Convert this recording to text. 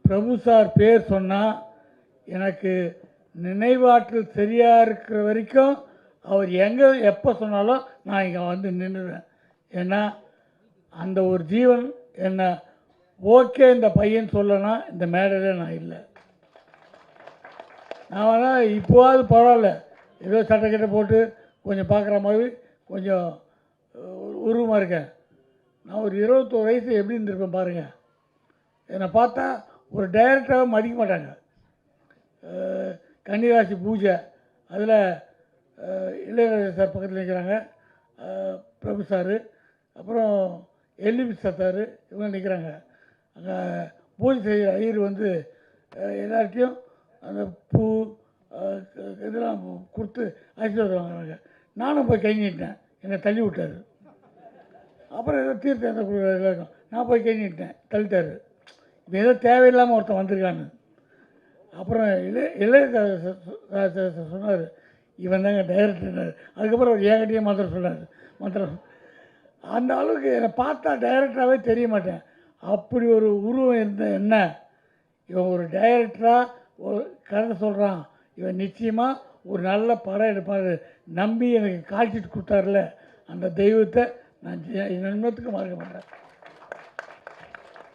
பிரபு sir பேர் சொன்னால் எனக்கு நினைவாற்றல் சரியாக இருக்கிற வரைக்கும் அவர் எங்கே எப்போ சொன்னாலும் நான் இங்கே வந்து நின்றுவேன். ஏன்னா அந்த ஒரு ஜீவன் என்ன ஓகே இந்த பையன் சொல்லனா இந்த மேடையில் நான் இல்லை. நான் வேணால் இப்போவாது பரவாயில்ல, ஏதோ சட்டைக்கிட்ட போட்டு கொஞ்சம் பார்க்குற மாதிரி கொஞ்சம் உருவமாக இருக்கேன். நான் ஒரு 21 வயசு எப்படி இருந்திருப்பேன் பாருங்கள். என்னை பார்த்தா ஒரு டைரக்டராக மதிக்க மாட்டாங்க. கன்னிராசி பூஜை அதில் இளையராஜா சார் பக்கத்தில் நிற்கிறாங்க, பிரபு சார், அப்புறம் எல்லிபி சார், இவங்க நிற்கிறாங்க. அங்கே பூஜை செய்கிற ஐயர் வந்து எல்லார்ட்டையும் அந்த பூ இதெல்லாம் கொடுத்து ஆசீர்வாதம் வாங்குறாங்க. நானும் போய் கை நீட்டினேன், என்னை தள்ளி விட்டார். அப்புறம் ஏதோ தீர்த்தம் எந்த கொடுக்குறாங்க, நான் போய் கை நீட்டினேன், தள்ளிட்டார். இப்போ ஏதோ தேவையில்லாமல் ஒருத்தன் வந்திருக்கான்னு. அப்புறம் இளையராஜா சொன்னார், இவன் தாங்க டைரக்டர். அதுக்கப்புறம் அவர் ஏகட்டியே மந்திரம் சொன்னார். மந்திரம் அந்த அளவுக்கு என்னை பார்த்தா டைரக்டராகவே தெரிய மாட்டேன். அப்படி ஒரு உருவம் இருந்த என்ன, இவன் ஒரு டைரக்டராக ஒரு கதை சொல்கிறான், இவன் நிச்சயமாக ஒரு நல்ல படம் எடுப்பார் நம்பி எனக்கு காட்சிட்டு கொடுத்தாருல, அந்த தெய்வத்தை நான் ஜென்மத்துக்கு மறக்க மாட்டேன்.